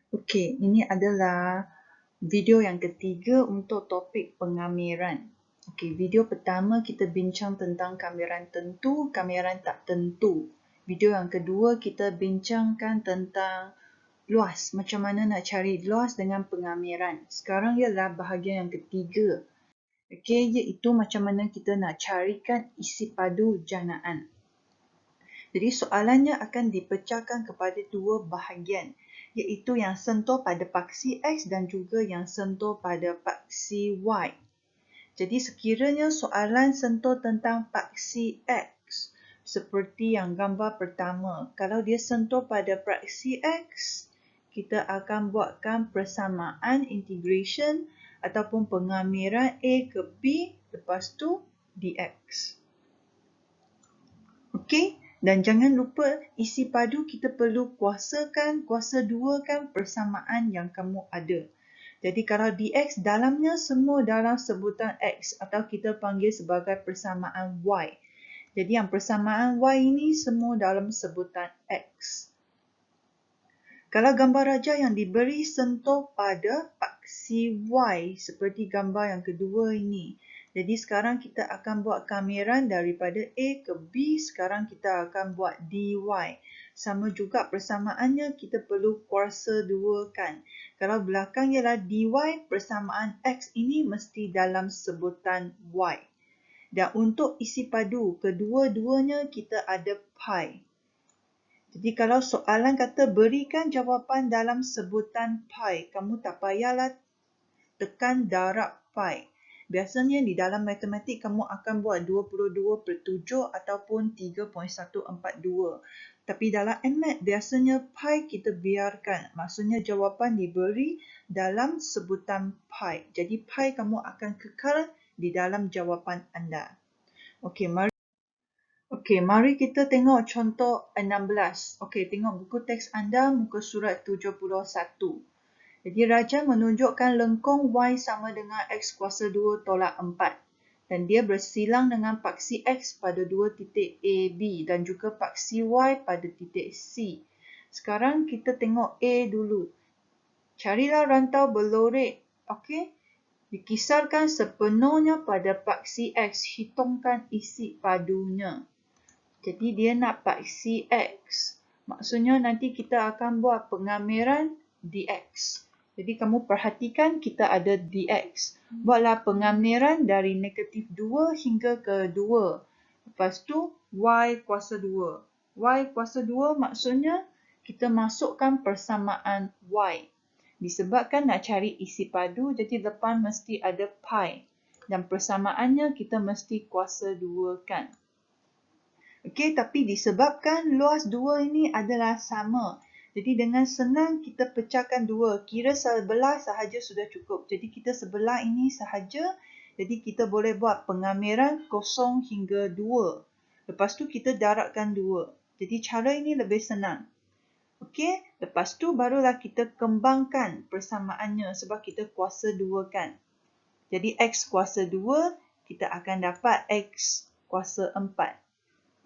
Okey, ini adalah video yang ketiga untuk topik pengamiran. Okey, video pertama kita bincang tentang kamiran tentu, kamiran tak tentu. Video yang kedua kita bincangkan tentang luas, macam mana nak cari luas dengan pengamiran. Sekarang ialah bahagian yang ketiga. Okey, iaitu macam mana kita nak carikan isi padu janaan. Jadi soalannya akan dipecahkan kepada dua bahagian, iaitu yang sentuh pada paksi X dan juga yang sentuh pada paksi Y. Jadi sekiranya soalan sentuh tentang paksi X, seperti yang gambar pertama, kalau dia sentuh pada paksi X, kita akan buatkan persamaan integration ataupun pengamiran A ke B, lepas tu dx. Okey, dan jangan lupa isi padu kita perlu kuasa 2kan persamaan yang kamu ada. Jadi kalau dx dalamnya semua dalam sebutan x atau kita panggil sebagai persamaan y. Jadi yang persamaan y ini semua dalam sebutan x. Kalau gambar raja yang diberi sentuh pada paksi y seperti gambar yang kedua ini. Jadi sekarang kita akan buat kamiran daripada A ke B. Sekarang kita akan buat dy. Sama juga persamaannya kita perlu kuasa 2 kan. Kalau belakang ialah dy, persamaan x ini mesti dalam sebutan y. Dan untuk isi padu, kedua-duanya kita ada pi. Jadi kalau soalan kata berikan jawapan dalam sebutan pi, kamu tak payahlah tekan darab pi. Biasanya di dalam matematik kamu akan buat 22/7 ataupun 3.142. Tapi dalam MAT biasanya pi kita biarkan. Maksudnya jawapan diberi dalam sebutan pi. Jadi pi kamu akan kekal di dalam jawapan anda. Okey, mari kita tengok contoh 16. Okey, tengok buku teks anda muka surat 71. Jadi Raja menunjukkan lengkung Y sama dengan X kuasa 2 tolak 4. Dan dia bersilang dengan paksi X pada 2 titik A, B dan juga paksi Y pada titik C. Sekarang kita tengok A dulu. Carilah rantau berlorek. Okey. Dikisarkan sepenuhnya pada paksi X. Hitungkan isi padunya. Jadi dia nak paksi X. Maksudnya nanti kita akan buat pengamiran dx. Jadi kamu perhatikan kita ada dx. Buatlah pengamiran dari negatif 2 hingga ke 2. Lepas tu y kuasa 2. Y kuasa 2 maksudnya kita masukkan persamaan y. Disebabkan nak cari isi padu, jadi depan mesti ada pi. Dan persamaannya kita mesti kuasa 2 kan. Okey, tapi disebabkan luas 2 ini adalah sama. Jadi dengan senang kita pecahkan 2. Kira sebelah sahaja sudah cukup. Jadi kita sebelah ini sahaja. Jadi kita boleh buat pengamiran 0 hingga 2. Lepas tu kita darabkan 2. Jadi cara ini lebih senang. Okey, lepas tu barulah kita kembangkan persamaannya sebab kita kuasa 2 kan. Jadi X kuasa 2, kita akan dapat X kuasa 4.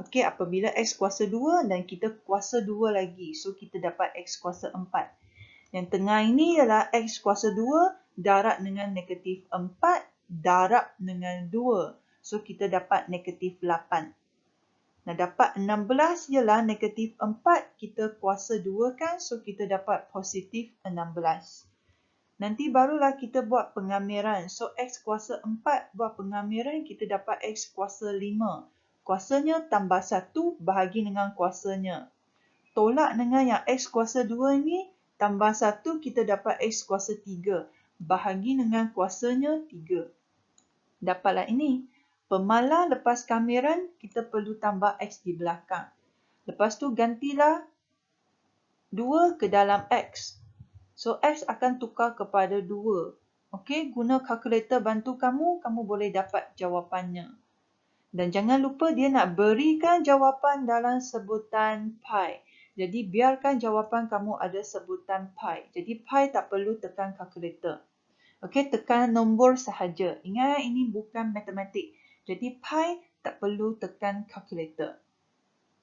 Okey, apabila X kuasa 2 dan kita kuasa 2 lagi. So, kita dapat X kuasa 4. Yang tengah ini ialah X kuasa 2 darab dengan negatif 4 darab dengan 2. So, kita dapat negatif 8. Nah, dapat 16 ialah negatif 4. Kita kuasa 2 kan. So, kita dapat positif 16. Nanti barulah kita buat pengamiran. So, X kuasa 4 buat pengamiran, kita dapat X kuasa 5. Kuasanya tambah 1 bahagi dengan kuasanya. Tolak dengan yang X kuasa 2 ini, tambah 1 kita dapat X kuasa 3. Bahagi dengan kuasanya 3. Dapatlah ini. Pemalar lepas kamiran, kita perlu tambah X di belakang. Lepas tu gantilah 2 ke dalam X. So, X akan tukar kepada 2. Okey, guna kalkulator bantu kamu boleh dapat jawapannya. Dan jangan lupa dia nak berikan jawapan dalam sebutan pi. Jadi biarkan jawapan kamu ada sebutan pi. Jadi pi tak perlu tekan kalkulator. Okey, tekan nombor sahaja. Ingat ini bukan matematik. Jadi pi tak perlu tekan kalkulator.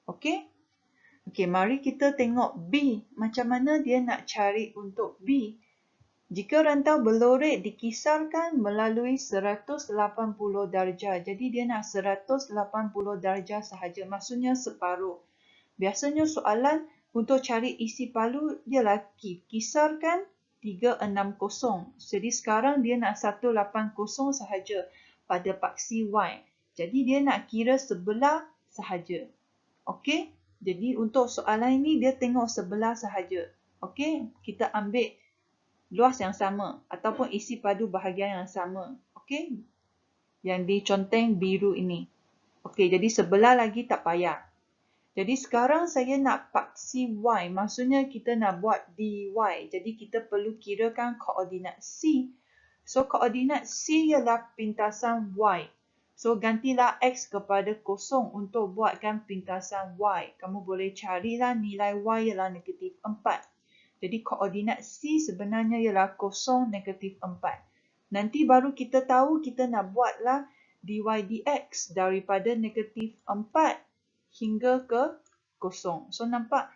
Okey? Okey, mari kita tengok B. Macam mana dia nak cari untuk B. Jika rantau berlorek dikisarkan melalui 180 darjah. Jadi dia nak 180 darjah sahaja. Maksudnya separuh. Biasanya soalan untuk cari isi palu ialah kisarkan 360. Jadi sekarang dia nak 180 sahaja pada paksi Y. Jadi dia nak kira sebelah sahaja. Okey? Jadi untuk soalan ini dia tengok sebelah sahaja. Okey? Kita ambil luas yang sama ataupun isi padu bahagian yang sama. Okey? Yang diconteng biru ini. Okey, jadi sebelah lagi tak payah. Jadi sekarang saya nak paksi Y. Maksudnya kita nak buat DY. Jadi kita perlu kirakan koordinat C. So koordinat C ialah pintasan Y. So gantilah X kepada 0 untuk buatkan pintasan Y. Kamu boleh carilah nilai Y ialah negatif 4. Jadi koordinat C sebenarnya ialah 0, negatif 4. Nanti baru kita tahu kita nak buatlah dy dx daripada negatif 4 hingga ke 0. So nampak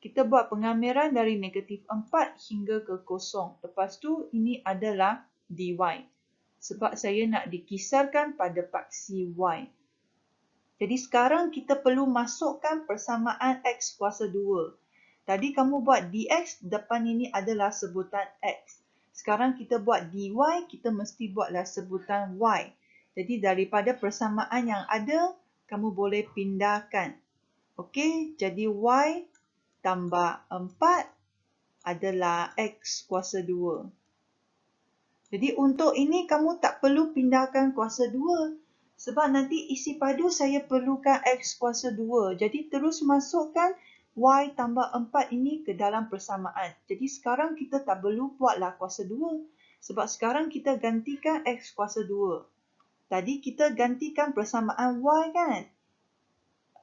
kita buat pengamiran dari negatif 4 hingga ke 0. Lepas tu ini adalah dy. Sebab saya nak dikisarkan pada paksi Y. Jadi sekarang kita perlu masukkan persamaan X kuasa 2. Tadi kamu buat dx, depan ini adalah sebutan X. Sekarang kita buat dy, kita mesti buatlah sebutan Y. Jadi daripada persamaan yang ada, kamu boleh pindahkan. Okey, jadi Y tambah 4 adalah X kuasa 2. Jadi untuk ini kamu tak perlu pindahkan kuasa 2. Sebab nanti isi padu saya perlukan X kuasa 2. Jadi terus masukkan Y tambah 4 ini ke dalam persamaan. Jadi sekarang kita tak perlu buatlah kuasa 2. Sebab sekarang kita gantikan X kuasa 2. Tadi kita gantikan persamaan Y kan?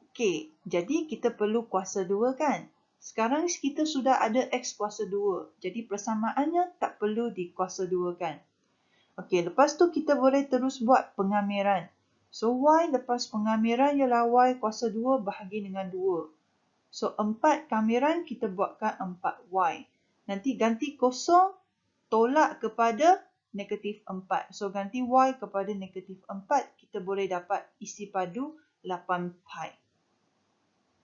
Okey, jadi kita perlu kuasa 2 kan? Sekarang kita sudah ada X kuasa 2. Jadi persamaannya tak perlu dikuasa 2 kan? Okey, lepas tu kita boleh terus buat pengamiran. So Y lepas pengamiran ialah Y kuasa 2 bahagi dengan 2. So, 4 kamiran kita buatkan 4Y. Nanti ganti 0, tolak kepada negatif 4. So, ganti Y kepada negatif 4, kita boleh dapat isi padu 8 pi.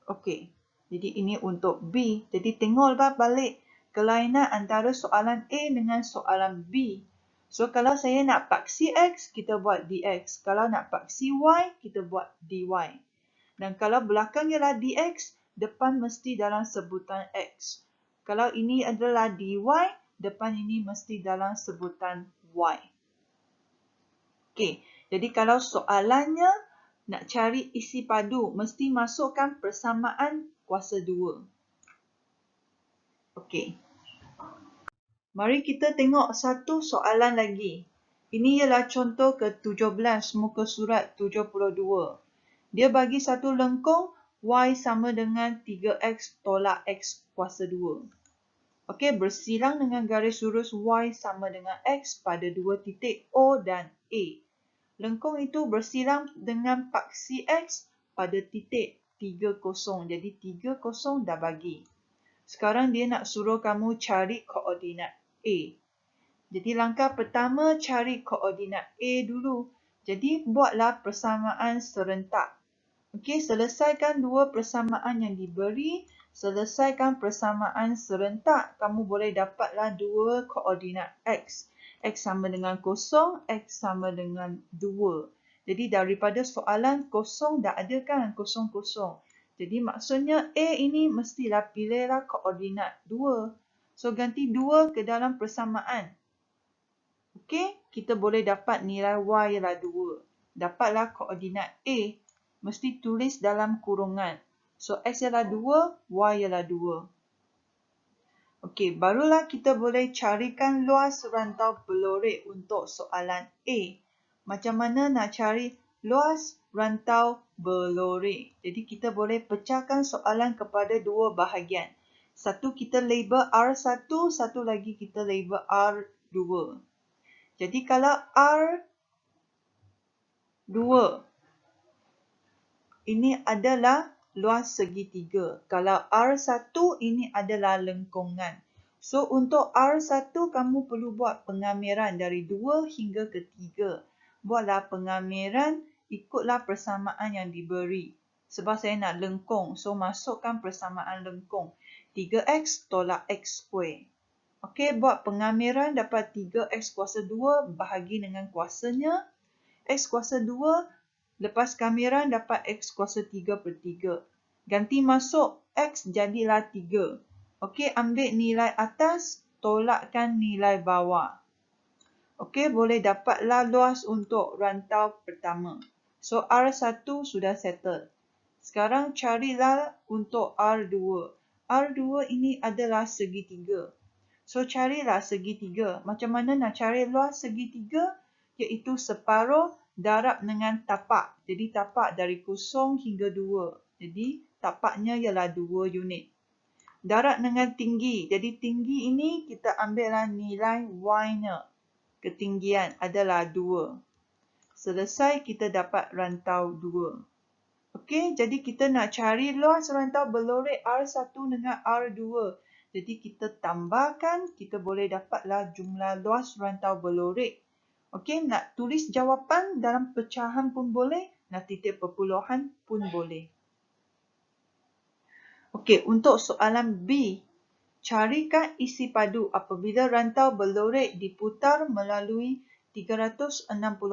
Okey, jadi ini untuk B. Jadi tengoklah balik kelainan antara soalan A dengan soalan B. So, kalau saya nak paksi X, kita buat dx. Kalau nak paksi Y, kita buat dy. Dan kalau belakang ialah dx, depan mesti dalam sebutan X. Kalau ini adalah dy, depan ini mesti dalam sebutan Y. Okey, jadi kalau soalannya nak cari isi padu, mesti masukkan persamaan kuasa 2. Okey. Mari kita tengok satu soalan lagi. Ini ialah contoh ke-17 muka surat 72. Dia bagi satu lengkung Y sama dengan 3X tolak X kuasa 2. Okey, bersilang dengan garis lurus Y sama dengan X pada dua titik O dan A. Lengkung itu bersilang dengan paksi X pada titik 30. Jadi 30 dah bagi. Sekarang dia nak suruh kamu cari koordinat A. Jadi langkah pertama cari koordinat A dulu. Jadi buatlah persamaan serentak. Okey, selesaikan dua persamaan yang diberi, selesaikan persamaan serentak, kamu boleh dapatlah dua koordinat X. X sama dengan 0, X sama dengan 2. Jadi daripada soalan 0 dah ada kan? 0, 0. Jadi maksudnya A ini mestilah pilihlah koordinat 2. So ganti 2 ke dalam persamaan. Okey, kita boleh dapat nilai Y ialah 2. Dapatlah koordinat A. Mesti tulis dalam kurungan. So, X ialah 2, Y ialah 2. Okey, barulah kita boleh carikan luas rantau berlorek untuk soalan A. Macam mana nak cari luas rantau berlorek? Jadi, kita boleh pecahkan soalan kepada dua bahagian. Satu kita label R1, satu lagi kita label R2. Jadi, kalau R2 ini adalah luas segitiga. Kalau R1 ini adalah lengkungan. So, untuk R1 kamu perlu buat pengamiran dari 2 hingga ke 3. Buatlah pengamiran, ikutlah persamaan yang diberi. Sebab saya nak lengkung, so masukkan persamaan lengkung. 3x tolak x square. Okey, buat pengamiran dapat 3x kuasa 2 bahagi dengan kuasanya. X kuasa 2 lepas kamiran dapat x kuasa 3/3. Ganti masuk x jadilah 3. Okey, ambil nilai atas, tolakkan nilai bawah. Okey, boleh dapatlah luas untuk rantau pertama. So, R1 sudah settle. Sekarang carilah untuk R2. R2 ini adalah segitiga. So, carilah segitiga. Macam mana nak cari luas segitiga? Iaitu separuh darab dengan tapak. Jadi, tapak dari 0 hingga 2. Jadi, tapaknya ialah 2 unit. Darab dengan tinggi. Jadi, tinggi ini kita ambillah nilai y-nya. Ketinggian adalah 2. Selesai, kita dapat rantau 2. Okey, jadi kita nak cari luas rantau berlorek R1 dengan R2. Jadi kita tambahkan, kita boleh dapatlah jumlah luas rantau berlorek. Okey, nak tulis jawapan dalam pecahan pun boleh, nak titik perpuluhan pun boleh. Okey, untuk soalan B, carikan isi padu apabila rantau berlorek diputar melalui 360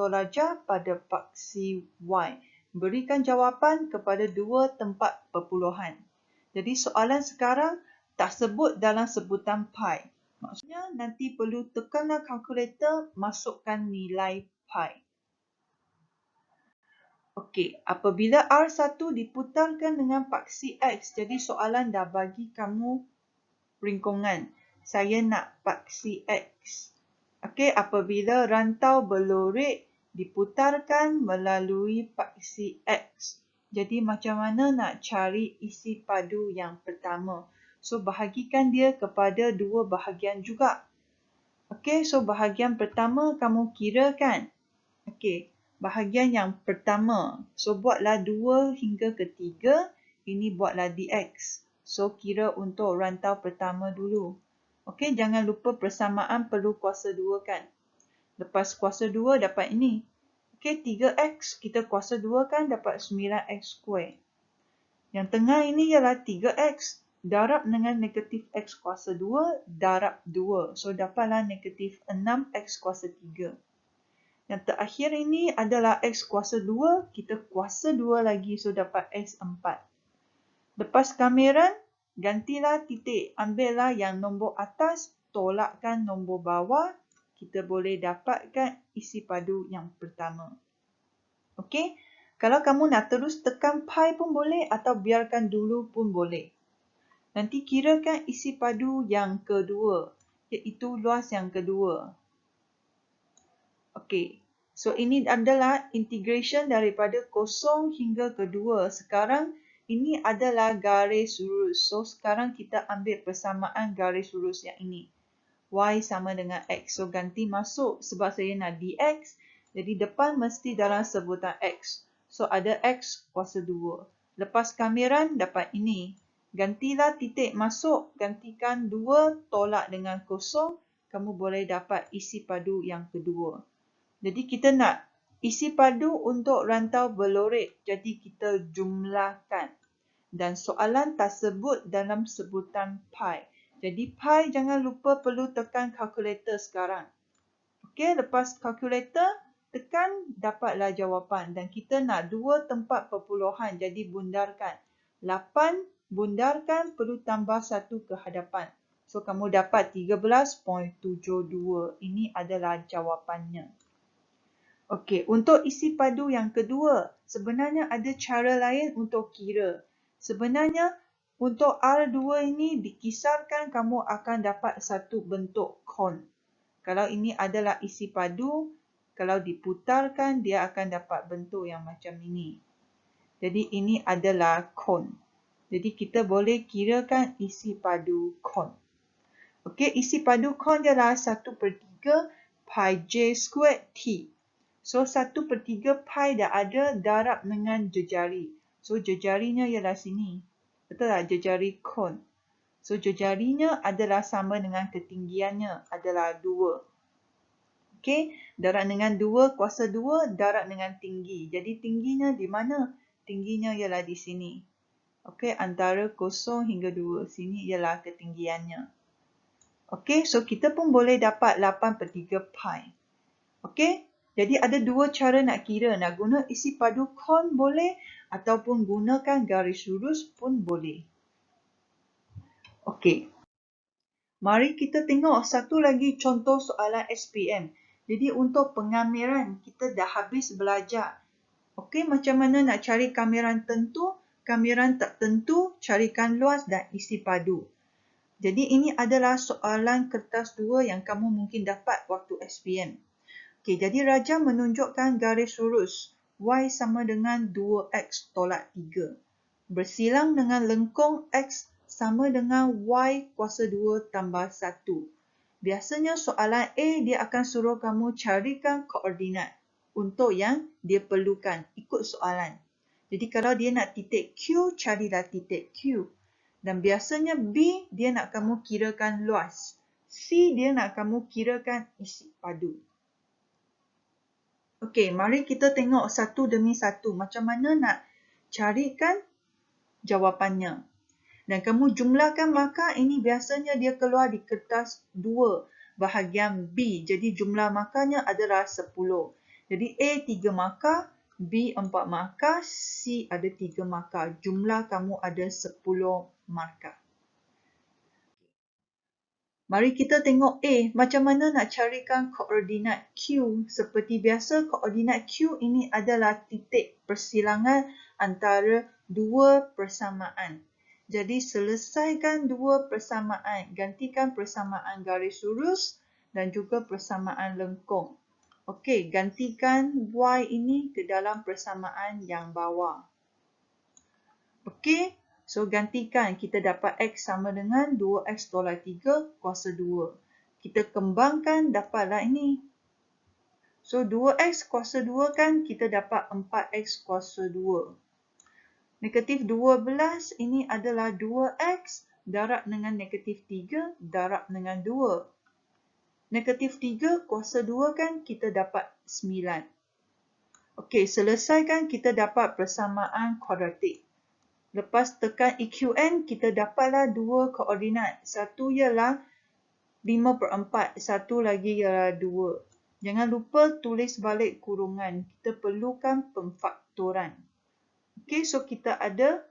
darjah pada paksi Y. Berikan jawapan kepada 2 tempat perpuluhan. Jadi soalan sekarang tak sebut dalam sebutan pi. Maksudnya nanti perlu tekanlah kalkulator, masukkan nilai pi. Okey, apabila R1 diputarkan dengan paksi X, jadi soalan dah bagi kamu ringkungan. Saya nak paksi X. Okey, apabila rantau berlorek diputarkan melalui paksi X. Jadi macam mana nak cari isi padu yang pertama? So, bahagikan dia kepada 2 bahagian juga. Okey, so bahagian pertama kamu kirakan. Okey, bahagian yang pertama. So, buatlah 2 hingga ke 3. Ini buatlah dx. So, kira untuk rantau pertama dulu. Okey, jangan lupa persamaan perlu kuasa 2 kan. Lepas kuasa 2 dapat ini. Okey, 3x kita kuasa 2 kan dapat 9x square. Yang tengah ini ialah 3x. Darab dengan negatif x kuasa 2, darab 2. So, dapatlah negatif 6x kuasa 3. Yang terakhir ini adalah x kuasa 2. Kita kuasa 2 lagi, so dapat x 4. Lepas kamiran, gantilah titik. Ambillah yang nombor atas, tolakkan nombor bawah. Kita boleh dapatkan isi padu yang pertama. Okey, kalau kamu nak terus tekan pi pun boleh atau biarkan dulu pun boleh. Nanti kirakan isi padu yang kedua, iaitu luas yang kedua. Okey, so ini adalah integration daripada 0 hingga ke 2. Sekarang ini adalah garis lurus. So, sekarang kita ambil persamaan garis lurus yang ini. Y sama dengan X. So, ganti masuk sebab saya nak dx. Jadi, depan mesti dalam sebutan X. So, ada X kuasa 2. Lepas kamiran, dapat ini. Gantilah titik masuk. Gantikan 2 tolak dengan 0. Kamu boleh dapat isi padu yang kedua. Jadi, kita nak isi padu untuk rantau berlorek. Jadi, kita jumlahkan. Dan soalan tak sebut dalam sebutan pi. Jadi, pi jangan lupa perlu tekan kalkulator sekarang. Okey, lepas kalkulator, tekan, dapatlah jawapan. Dan kita nak 2 tempat perpuluhan, jadi bundarkan. 8, bundarkan, perlu tambah 1 ke hadapan. So, kamu dapat 13.72. Ini adalah jawapannya. Okey, untuk isi padu yang kedua, sebenarnya ada cara lain untuk kira. Sebenarnya, untuk R2 ini dikisarkan kamu akan dapat satu bentuk kon. Kalau ini adalah isi padu, kalau diputarkan dia akan dapat bentuk yang macam ini. Jadi ini adalah kon. Jadi kita boleh kirakan isi padu kon. Okey, isi padu kon ialah 1/3 pi j squared t. So 1/3 pi dah ada, darab dengan jejari. So, jejarinya ialah sini. Betul tak? Jejari kon. So, jejarinya adalah sama dengan ketinggiannya adalah 2. Okey, darab dengan 2 kuasa 2 darab dengan tinggi. Jadi, tingginya di mana? Tingginya ialah di sini. Okey, antara 0 hingga 2. Sini ialah ketinggiannya. Okey, so kita pun boleh dapat 8/3 pi. Okey, jadi ada dua cara nak kira. Nak guna isi padu kon boleh ataupun gunakan garis lurus pun boleh. Okey, mari kita tengok satu lagi contoh soalan SPM. Jadi untuk pengamiran, kita dah habis belajar. Okey, macam mana nak cari kamiran tentu, kamiran tak tentu, carikan luas dan isi padu. Jadi ini adalah soalan kertas 2 yang kamu mungkin dapat waktu SPM. Okey, jadi Raja menunjukkan garis lurus Y sama dengan 2X tolak 3. Bersilang dengan lengkung X sama dengan Y kuasa 2 tambah 1. Biasanya soalan A dia akan suruh kamu carikan koordinat untuk yang dia perlukan. Ikut soalan. Jadi kalau dia nak titik Q, carilah titik Q. Dan biasanya B dia nak kamu kirakan luas. C dia nak kamu kirakan isi padu. Okey, mari kita tengok satu demi satu macam mana nak carikan jawapannya. Dan kamu jumlahkan markah ini biasanya dia keluar di kertas 2 bahagian B. Jadi jumlah markahnya adalah 10. Jadi A 3 markah, B 4 markah, C ada 3 markah. Jumlah kamu ada 10 markah. Mari kita tengok A. Macam mana nak carikan koordinat Q. Seperti biasa, koordinat Q ini adalah titik persilangan antara dua persamaan. Jadi, selesaikan dua persamaan. Gantikan persamaan garis lurus dan juga persamaan lengkung. Okey, gantikan Y ini ke dalam persamaan yang bawah. Okey. So, gantikan. Kita dapat X sama dengan 2X tolak 3 kuasa 2. Kita kembangkan, dapatlah ini. So, 2X kuasa 2 kan kita dapat 4X kuasa 2. Negatif 12 ini adalah 2X darab dengan negatif 3 darab dengan 2. Negatif 3 kuasa 2 kan kita dapat 9. Okey, selesaikan kita dapat persamaan kuadratik. Lepas tekan EQN, kita dapatlah dua koordinat. Satu ialah 5/4, satu lagi ialah 2. Jangan lupa tulis balik kurungan. Kita perlukan pemfaktoran. Okey, so kita ada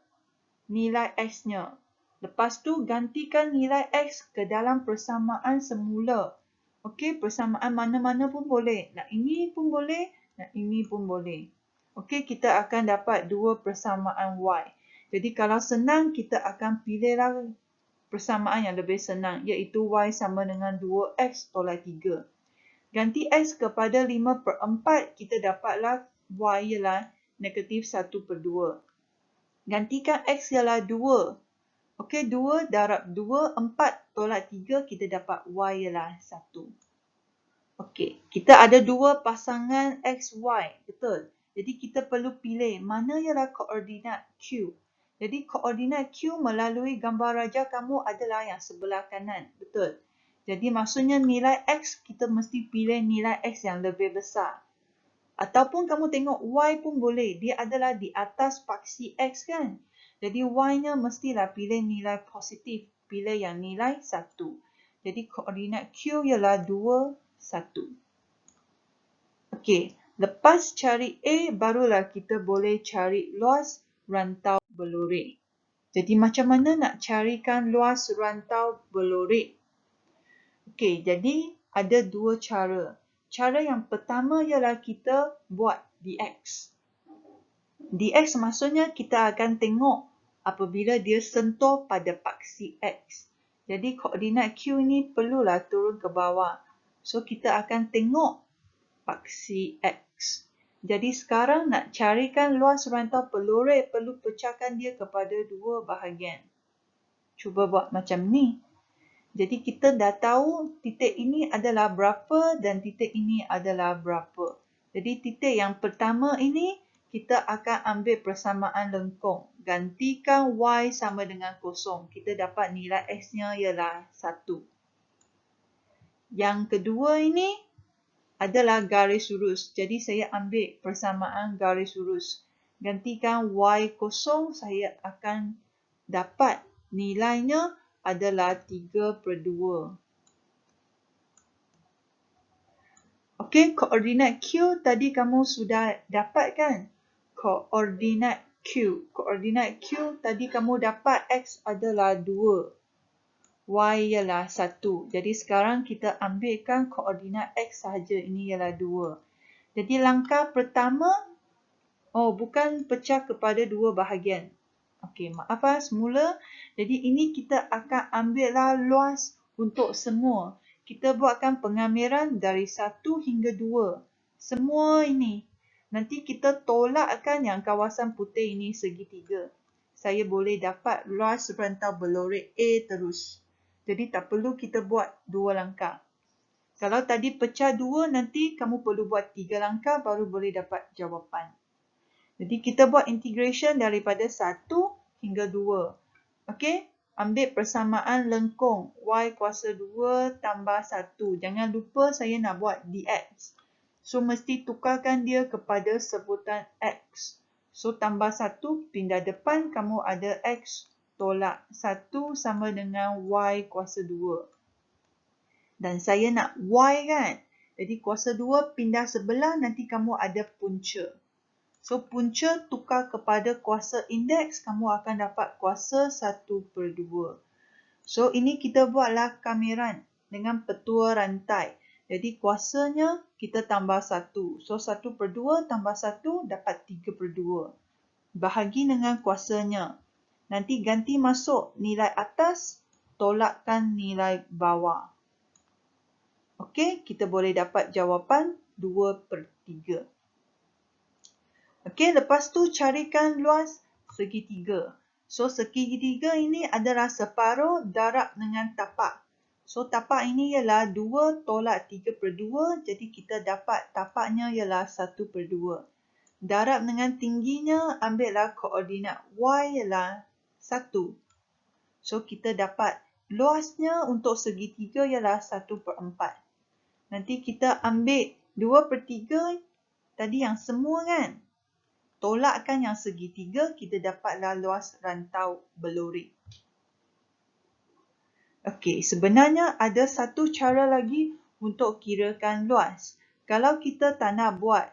nilai X-nya. Lepas tu, gantikan nilai X ke dalam persamaan semula. Okey, persamaan mana-mana pun boleh. Nak ini pun boleh, nak ini pun boleh. Okey, kita akan dapat dua persamaan Y. Jadi kalau senang, kita akan pilihlah persamaan yang lebih senang, iaitu Y sama dengan 2X tolak 3. Ganti X kepada 5/4, kita dapatlah Y ialah negatif 1/2. Gantikan X ialah 2. Okey, 2 darab 2, 4 tolak 3, kita dapat Y ialah 1. Okey, kita ada dua pasangan X, Y. Betul. Jadi kita perlu pilih mana ialah koordinat Q. Jadi koordinat Q melalui gambar raja kamu adalah yang sebelah kanan. Betul. Jadi maksudnya nilai X, kita mesti pilih nilai X yang lebih besar. Ataupun kamu tengok Y pun boleh. Dia adalah di atas paksi X kan. Jadi Y-nya mestilah pilih nilai positif. Pilih yang nilai 1. Jadi koordinat Q ialah 2, 1. Okey. Lepas cari A, barulah kita boleh cari luas rantau belurik. Jadi macam mana nak carikan luas rantau belurik? Okey, jadi ada dua cara. Cara yang pertama ialah kita buat dx. Dx maksudnya kita akan tengok apabila dia sentuh pada paksi X. Jadi koordinat Q ni perlulah turun ke bawah. So kita akan tengok paksi X. Jadi sekarang nak carikan luas rantau pelurik, perlu pecahkan dia kepada dua bahagian. Cuba buat macam ni. Jadi kita dah tahu titik ini adalah berapa dan titik ini adalah berapa. Jadi titik yang pertama ini kita akan ambil persamaan lengkung. Gantikan Y sama dengan kosong. Kita dapat nilai X-nya ialah 1. Yang kedua ini adalah garis lurus. Jadi saya ambil persamaan garis lurus. Gantikan Y kosong, saya akan dapat nilainya adalah 3/2. Okey, koordinat Q tadi kamu sudah dapat kan? Koordinat Q. Koordinat Q tadi kamu dapat X adalah 2. Y ialah 1. Jadi sekarang kita ambilkan koordinat X sahaja. Ini ialah 2. Jadi langkah pertama, bukan pecah kepada 2 bahagian. Okey, maaf semula. Jadi ini kita akan ambillah luas untuk semua. Kita buatkan pengamiran dari 1 hingga 2. Semua ini. Nanti kita tolakkan yang kawasan putih ini segitiga. Saya boleh dapat luas rantau berlorek A terus. Jadi tak perlu kita buat 2 langkah. Kalau tadi pecah 2, nanti kamu perlu buat 3 langkah baru boleh dapat jawapan. Jadi kita buat integration daripada 1 hingga 2. Okey, ambil persamaan lengkung Y kuasa 2 tambah 1. Jangan lupa saya nak buat dx. So mesti tukarkan dia kepada sebutan X. So tambah 1 pindah depan, kamu ada X tolak 1 sama dengan Y kuasa 2. Dan saya nak Y kan. Jadi kuasa 2 pindah sebelah, nanti kamu ada punca. So, punca tukar kepada kuasa indeks, kamu akan dapat kuasa 1/2. So, ini kita buatlah kamiran dengan petua rantai. Jadi, kuasanya kita tambah 1. So, 1/2 tambah 1 dapat 3/2. Bahagi dengan kuasanya. Nanti ganti masuk nilai atas, tolakkan nilai bawah. Okey, kita boleh dapat jawapan 2/3. Okey, lepas tu carikan luas segitiga. So, segitiga ini adalah separuh darab dengan tapak. So, tapak ini ialah 2 tolak 3/2. Jadi, kita dapat tapaknya ialah 1/2. Darab dengan tingginya, ambillah koordinat Y ialah 1. So, kita dapat luasnya untuk segitiga ialah 1/4. Nanti kita ambil 2/3 tadi yang semua kan? Tolakkan yang segitiga, kita dapatlah luas rantau berlorek. Okey, sebenarnya ada satu cara lagi untuk kirakan luas. Kalau kita tak nak buat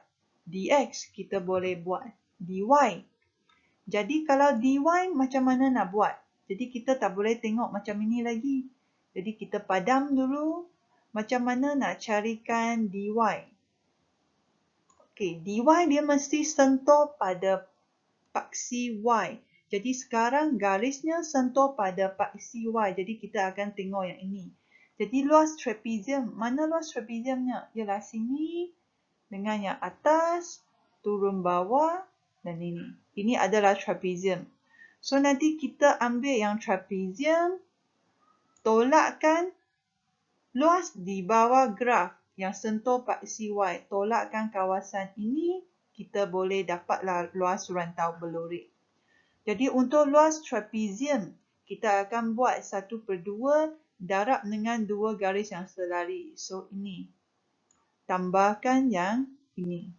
dx, kita boleh buat dy. Jadi kalau dy macam mana nak buat? Jadi kita tak boleh tengok macam ini lagi. Jadi kita padam dulu macam mana nak carikan dy. Okey, dy dia mesti sentuh pada paksi Y. Jadi sekarang garisnya sentuh pada paksi Y. Jadi kita akan tengok yang ini. Jadi luas trapezium, mana luas trapeziumnya? Ialah sini dengan yang atas, turun bawah dan ini. Ini adalah trapezium. So nanti kita ambil yang trapezium, tolakkan luas di bawah graf yang sentuh paksi Y. Tolakkan kawasan ini, kita boleh dapatlah luas rantau berlorek. Jadi untuk luas trapezium, kita akan buat 1/2 darab dengan 2 garis yang selari. So ini. Tambahkan yang ini.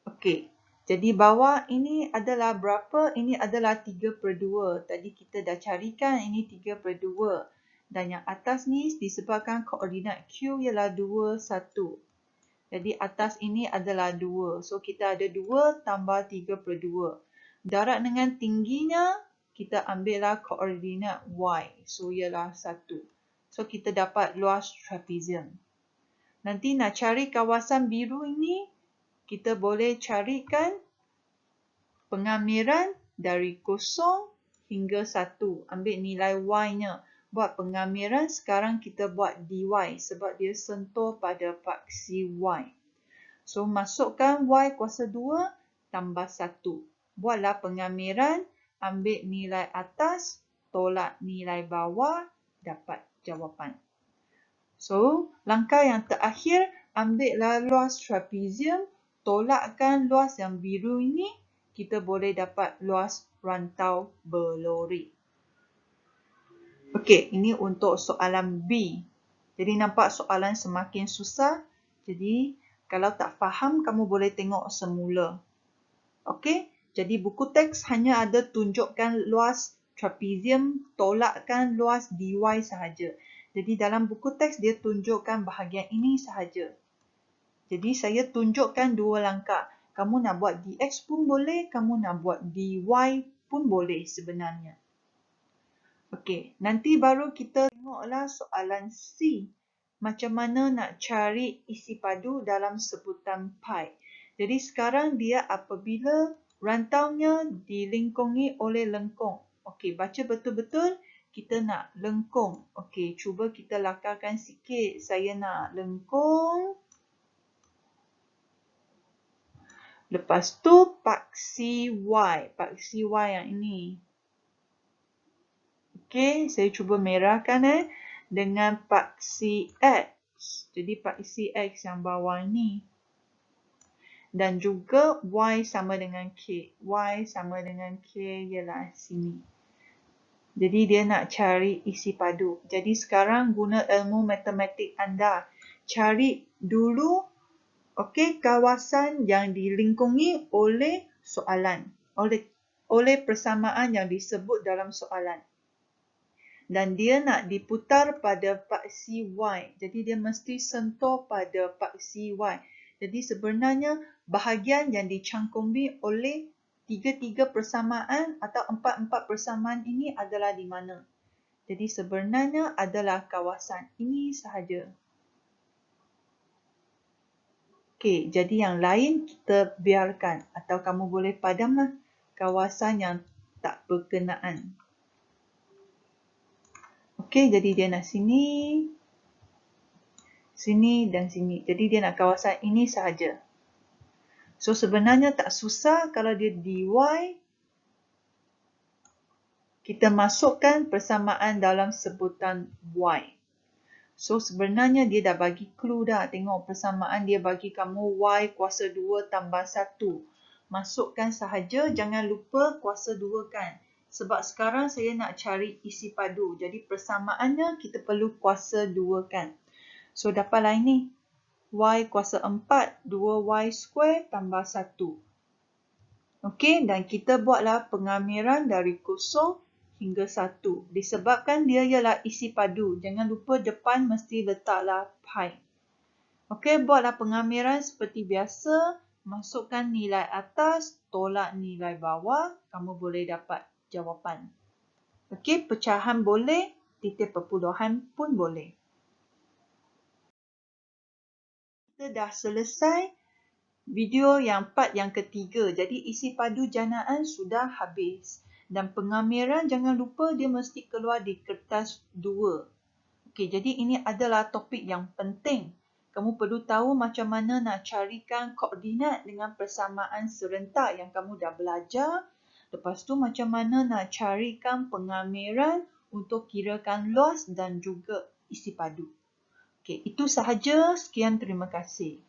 Okey. Jadi bawah ini adalah berapa? Ini adalah 3/2. Tadi kita dah carikan ini 3/2. Dan yang atas ni disebabkan koordinat Q ialah 2, 1. Jadi atas ini adalah 2. So kita ada 2 tambah 3/2. Darab dengan tingginya, kita ambillah koordinat Y. So ialah 1. So kita dapat luas trapezium. Nanti nak cari kawasan biru ini, kita boleh carikan pengamiran dari 0 hingga 1. Ambil nilai Y-nya. Buat pengamiran, sekarang kita buat dy sebab dia sentuh pada paksi Y. So, masukkan Y kuasa 2 tambah 1. Buatlah pengamiran, ambil nilai atas, tolak nilai bawah, dapat jawapan. So, langkah yang terakhir, ambillah luas trapezium, tolakkan luas yang biru ini, kita boleh dapat luas rantau berlori. Okey, ini untuk soalan B. Jadi nampak soalan semakin susah. Jadi kalau tak faham, kamu boleh tengok semula. Okey, jadi buku teks hanya ada tunjukkan luas trapezium, tolakkan luas dy sahaja. Jadi dalam buku teks dia tunjukkan bahagian ini sahaja. Jadi saya tunjukkan dua langkah. Kamu nak buat dx pun boleh, kamu nak buat dy pun boleh sebenarnya. Okey, nanti baru kita tengoklah soalan C. Macam mana nak cari isi padu dalam sebutan pi. Jadi sekarang dia apabila rantaunya dilingkungi oleh lengkung. Okey, baca betul-betul. Kita nak lengkung. Okey, cuba kita lakarkan sikit. Saya nak lengkung. Lepas tu paksi Y. Paksi Y yang ini. Okey, saya cuba merahkan dengan paksi X. Jadi paksi X yang bawah ni. Dan juga Y sama dengan K. Y sama dengan K ialah sini. Jadi dia nak cari isi padu. Jadi sekarang guna ilmu matematik anda. Cari dulu kawasan yang dilingkungi oleh soalan. Oleh persamaan yang disebut dalam soalan. Dan dia nak diputar pada paksi Y. Jadi dia mesti sentuh pada paksi Y. Jadi sebenarnya bahagian yang dicangkumi oleh tiga-tiga persamaan atau empat-empat persamaan ini adalah di mana. Jadi sebenarnya adalah kawasan ini sahaja. Okey, jadi yang lain kita biarkan atau kamu boleh padamlah kawasan yang tak berkenaan. Okey, jadi dia nak sini, sini dan sini. Jadi dia nak kawasan ini sahaja. So sebenarnya tak susah kalau dia dy. Kita masukkan persamaan dalam sebutan y. So sebenarnya dia dah bagi clue dah. Tengok persamaan dia bagi kamu y kuasa 2 tambah 1. Masukkan sahaja, jangan lupa kuasa 2 kan. Sebab sekarang saya nak cari isi padu. Jadi persamaannya kita perlu kuasa 2 kan. So dapatlah ini. Y kuasa 4, 2y square tambah 1. Okey, dan kita buatlah pengamiran dari 0 hingga 1. Disebabkan dia ialah isi padu. Jangan lupa depan mesti letaklah pi. Okey, buatlah pengamiran seperti biasa. Masukkan nilai atas, tolak nilai bawah. Kamu boleh dapat jawapan. Okey, pecahan boleh, titik perpuluhan pun boleh. Kita dah selesai video yang part yang ketiga. Jadi isi padu janaan sudah habis. Dan pengamiran jangan lupa dia mesti keluar di kertas 2. Okey, jadi ini adalah topik yang penting. Kamu perlu tahu macam mana nak carikan koordinat dengan persamaan serentak yang kamu dah belajar. Lepas tu macam mana nak carikan pengamiran untuk kirakan luas dan juga isi padu. Okey, itu sahaja. Sekian, terima kasih.